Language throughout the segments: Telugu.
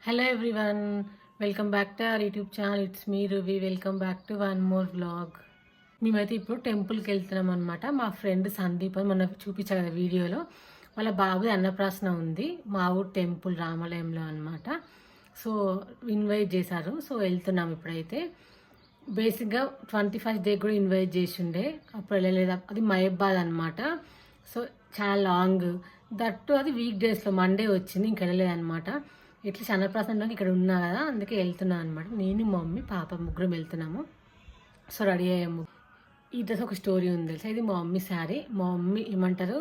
Hello everyone, welcome back to our YouTube channel. It's me Ruby. Welcome back to one more vlog. మేమైతే ఇప్పుడు టెంపుల్కి వెళ్తున్నాం అనమాట. మా ఫ్రెండ్ సందీప్ అని మొన్న చూపించా కదా వీడియోలో, వాళ్ళ బాబుది అన్నప్రాసన ఉంది మా ఊరు టెంపుల్ రామాలయంలో అనమాట. సో ఇన్వైట్ చేశారు. సో వెళ్తున్నాం ఇప్పుడైతే. బేసిక్గా 21st డే కూడా ఇన్వైట్ చేసి ఉండే, అప్పుడు వెళ్ళలేదు. అది మహబాద్ అనమాట. సో చాలా లాంగ్, దట్టు అది వీక్ డేస్లో మండే వచ్చింది, ఇంక వెళ్ళలేదు అనమాట. ఇట్లా అన్నప్రాసనలోకి ఇక్కడ ఉన్నా కదా, అందుకే వెళ్తున్నాను అనమాట. నేను మా మమ్మీ పాప ముగ్గురం వెళ్తున్నాము. సో రెడీ అయ్యాము. ఈ డ్రెస్ ఒక స్టోరీ ఉంది తెలుసా. ఇది మా మమ్మీ శారీ. మా మమ్మీ ఏమంటారు,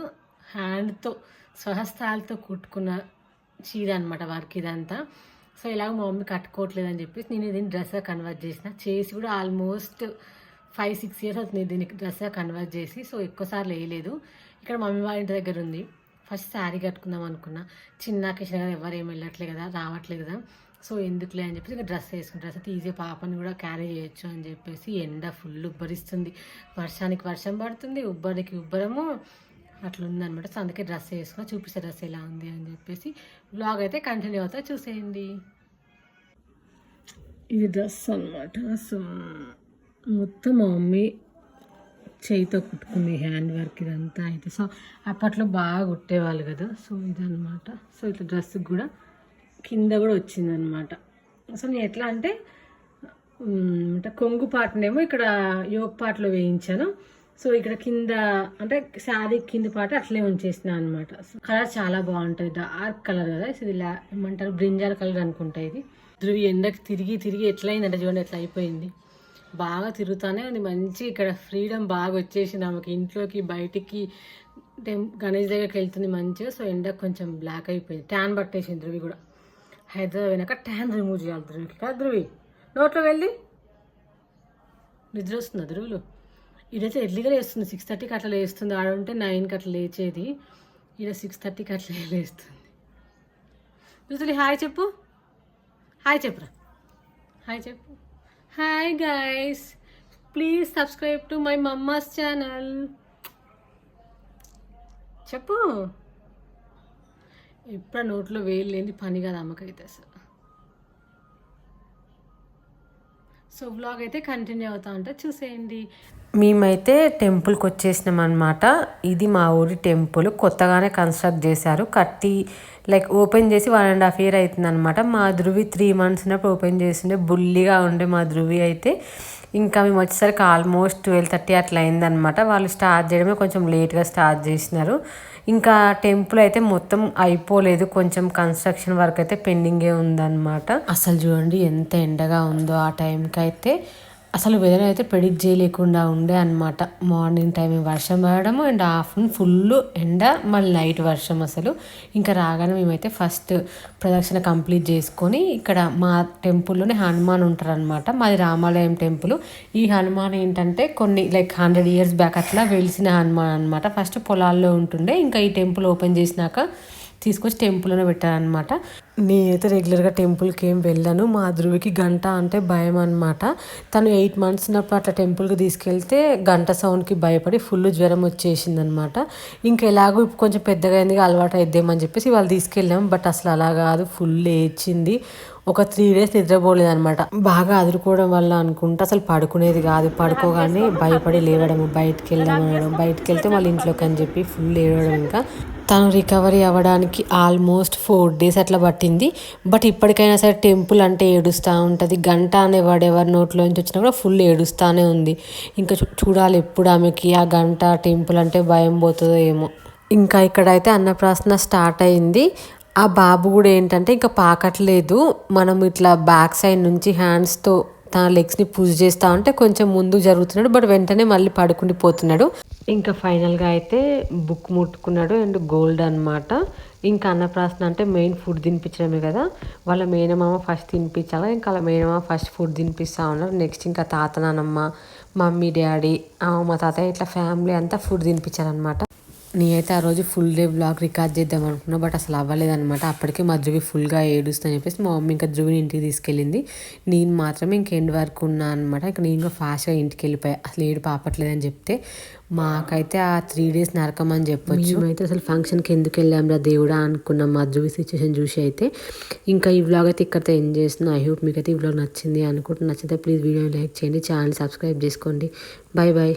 హ్యాండ్తో స్వహస్తాలతో కుట్టుకున్న చీర అనమాట వర్క్ ఇదంతా. సో ఇలాగ మా మమ్మీ కట్టుకోవట్లేదు అని చెప్పేసి నేను దీన్ని డ్రెస్గా కన్వర్ట్ చేసి కూడా ఆల్మోస్ట్ 5-6 years అవుతుంది దీనికి డ్రెస్గా కన్వర్ట్ చేసి. సో ఎక్కువసార్లు వేయలేదు. ఇక్కడ మమ్మీ వాళ్ళ ఇంటి దగ్గర ఉంది. ఫస్ట్ శారీ కట్టుకుందాం అనుకున్నా, చిన్న అకేషన్ కదా, ఎవరేం వెళ్ళట్లేదు కదా, రావట్లేదు కదా, సో ఎందుకులే అని చెప్పేసి ఇక డ్రెస్ వేసుకుని, డ్రెస్ అయితే ఈజీ పాపని కూడా క్యారీ చేయొచ్చు అని చెప్పేసి. ఎండ ఫుల్ ఉబ్బరిస్తుంది, వర్షానికి వర్షం పడుతుంది, ఉబ్బరికి ఉబ్బరము అట్లా ఉందనమాట. సో అందుకే డ్రెస్ వేసుకుని చూపిస్తే డ్రెస్ ఎలా ఉంది అని చెప్పేసి. బ్లాగ్ అయితే కంటిన్యూ అవుతా, చూసేయండి. ఇది డ్రెస్ అనమాట. సో మొత్తం మా మమ్మీ చేయితో కుట్టుకుంది, హ్యాండ్ వర్క్ ఇదంతా అయితే. సో అప్పట్లో బాగా కుట్టేవాళ్ళు కదా. సో ఇదనమాట. సో ఇట్లా డ్రెస్ కూడా కింద కూడా వచ్చిందనమాట. సో నేను ఎట్లా అంటే కొంగు పాటనేమో ఇక్కడ యోగ్ పాటలో వేయించాను. సో ఇక్కడ కింద అంటే శారీ కింద పాట అట్లే ఉంచేసిన అనమాట. సో కలర్ చాలా బాగుంటుంది, డార్క్ కలర్ కదా. ఇది ఏమంటారు, బ్రింజాల్ కలర్ అనుకుంటా. ఇది ధృవి ఎండకి తిరిగి తిరిగి ఎట్లా అయిందంటే చూడండి, ఎట్లా అయిపోయింది. బాగా తిరుగుతానే ఉంది, మంచి ఇక్కడ ఫ్రీడమ్ బాగా వచ్చేసింది ఆమెకి. ఇంట్లోకి బయటికి గణేష్ దగ్గరికి వెళ్తుంది మంచిగా. సో ఎండకు కొంచెం బ్లాక్ అయిపోయింది, ట్యాన్ పట్టేసింది ధృవి కూడా. హైదరాబాద్ పోయినాక ట్యాన్ రిమూవ్ చేయాలి ధృవికి కదా. ధృవి నోట్లో వెళ్ళి నిద్ర వస్తుంది ధృవిలో. ఇదైతే ఎర్లీగా లేస్తుంది, 6:30కి అట్లా లేస్తుంది. ఆడ ఉంటే 9కి అట్లా లేచేది, ఇక్కడ 6:30కి అట్లా లేస్తుంది. ధృతులి హాయ్ చెప్పు, హాయ్ చెప్పురా, హాయ్ చెప్పు. Hi guys, please subscribe to my mama's channel. చెప్పు. ఇప్పుడు నోట్లో వేలు లేని పని కదా అమ్మకైతే అసలు. సో వ్లాగ్ అయితే కంటిన్యూ అవుతా ఉంటే చూసేయండి. మేమైతే టెంపుల్కి వచ్చేసినాం అనమాట. ఇది మా ఊరి టెంపుల్, కొత్తగానే కన్స్ట్రక్ట్ చేశారు. కట్టి ఓపెన్ చేసి 1.5 year అవుతుంది అనమాట. మా ధృవి 3 months ఉన్నప్పుడు ఓపెన్ చేసిండే, బుల్లిగా ఉండే మా ధృవి అయితే. ఇంకా మేము వచ్చేసరికి ఆల్మోస్ట్ 12:30 అట్లా అయిందనమాట. వాళ్ళు స్టార్ట్ చేయడమే కొంచెం లేట్గా స్టార్ట్ చేసినారు. ఇంకా టెంపుల్ అయితే మొత్తం అయిపోలేదు, కొంచెం కన్స్ట్రక్షన్ వర్క్ అయితే పెండింగే ఉందన్నమాట. అసలు చూడండి ఎంత ఎండగా ఉందో ఆ టైంకి అయితే. అసలు వెదర్ అయితే ప్రెడిక్ట్ చేయలేకుండా ఉండే అనమాట. మార్నింగ్ టైం వర్షం పడడము, అండ్ ఆఫ్టర్నూన్ ఫుల్ ఎండ, మళ్ళీ నైట్ వర్షం. అసలు ఇంకా రాగానే మేమైతే ఫస్ట్ ప్రదక్షిణ కంప్లీట్ చేసుకొని, ఇక్కడ మా టెంపుల్లోనే హనుమాన్ ఉంటారనమాట. మాది రామాలయం టెంపుల్. ఈ హనుమాన్ ఏంటంటే కొన్ని 100 years బ్యాక్ అట్లా వెలిసిన హనుమాన్ అనమాట. ఫస్ట్ పొలాల్లో ఉంటుండే, ఇంకా ఈ టెంపుల్ ఓపెన్ చేసినాక తీసుకొచ్చి టెంపుల్లోనే పెట్టారనమాట. నేనైతే రెగ్యులర్గా టెంపుల్కి ఏం వెళ్ళాను. మా ధృవికి గంట అంటే భయం అనమాట. తను 8 months ఉన్నప్పుడు అట్లా టెంపుల్కి తీసుకెళ్తే గంట సౌండ్కి భయపడి ఫుల్ జ్వరం వచ్చేసింది అనమాట. ఇంకా ఎలాగో కొంచెం పెద్దగా అయింది, అలవాటు అయిద్దామని చెప్పేసి వాళ్ళు తీసుకెళ్ళాం. బట్ అసలు అలా కాదు, ఫుల్ ఏడ్చింది. ఒక 3 days నిద్రపోలేదు అనమాట. బాగా అదురుకోవడం వల్ల అనుకుంటా, అసలు పడుకునేది కాదు. పడుకోగానే భయపడి లేవడం, బయటికి వెళ్దాం అనడం, బయటికి వెళ్తే వాళ్ళ ఇంట్లోకి అని చెప్పి ఫుల్ ఏడవడం. ఇంకా తను రికవరీ అవ్వడానికి ఆల్మోస్ట్ 4 days అట్లా పట్టింది. బట్ ఇప్పటికైనా సరే టెంపుల్ అంటే ఏడుస్తూ ఉంటుంది. గంట అనేవాడు ఎవరి నోట్లోంచి వచ్చినా కూడా ఫుల్ ఏడుస్తూనే ఉంది. ఇంకా చూడాలి ఎప్పుడు ఆమెకి ఆ గంట టెంపుల్ అంటే భయం పోతుందో ఏమో. ఇంకా ఇక్కడైతే అన్నప్రాసన స్టార్ట్ అయింది. ఆ బాబు కూడా ఏంటంటే ఇంకా పాకట్లేదు. మనం ఇట్లా బ్యాక్ సైడ్ నుంచి హ్యాండ్స్తో తన లెగ్స్ని పుష్ చేస్తూ ఉంటే కొంచెం ముందు జరుగుతున్నాడు, బట్ వెంటనే మళ్ళీ పడుకుండిపోతున్నాడు. ఇంకా ఫైనల్గా అయితే బుక్ ముట్టుకున్నాడు, అండ్ గోల్డ్ అనమాట. ఇంకా అన్నప్రాసన అంటే మెయిన్ ఫుడ్ తినిపించడమే కదా. వాళ్ళ మేనమామ ఫస్ట్ తినిపించాలి, ఇంకా వాళ్ళ మేనమామ ఫస్ట్ ఫుడ్ తినిపిస్తూ ఉన్నారు. నెక్స్ట్ ఇంకా తాత నానమ్మ, మమ్మీ డాడీ, మా తాతయ్య, ఇట్లా ఫ్యామిలీ అంతా ఫుడ్ తినిపించారనమాట. నేనైతే ఆ రోజు ఫుల్ డే బ్లాగ్ రికార్డ్ చేద్దాం అనుకున్నా, బట్ అసలు అవ్వలేదన్నమాట. అప్పటికే మా ధృవి ఫుల్గా ఏడుస్తుందని చెప్పేసి మా మమ్మీ ఇంకా ధృవిని ఇంటికి తీసుకెళ్ళింది. నేను మాత్రమే ఇంక ఎండ్ వరకు ఉన్నా అనమాట. ఇంకా నేను ఇంకా ఫాస్ట్గా ఇంటికి వెళ్ళిపోయా, అసలు ఏడు పాపట్లేదని చెప్తే. మాకైతే ఆ 3 days నరకం అని చెప్పొచ్చు. మేమైతే అసలు ఫంక్షన్కి ఎందుకు వెళ్ళాంరా దేవుడా అనుకున్నాం మా ధృవి సిచ్యువేషన్ చూసి అయితే. ఇంకా ఈ వ్లాగ్ అయితే ఇక్కడితో ఎండ్ చేస్తున్నాను. ఐ హోప్ మీకు అయితే ఈ వ్లాగ్ నచ్చింది అనుకుంటున్నా. నచ్చితే ప్లీజ్ వీడియోని లైక్ చేయండి, ఛానల్ సబ్స్క్రైబ్ చేసుకోండి. Bye bye.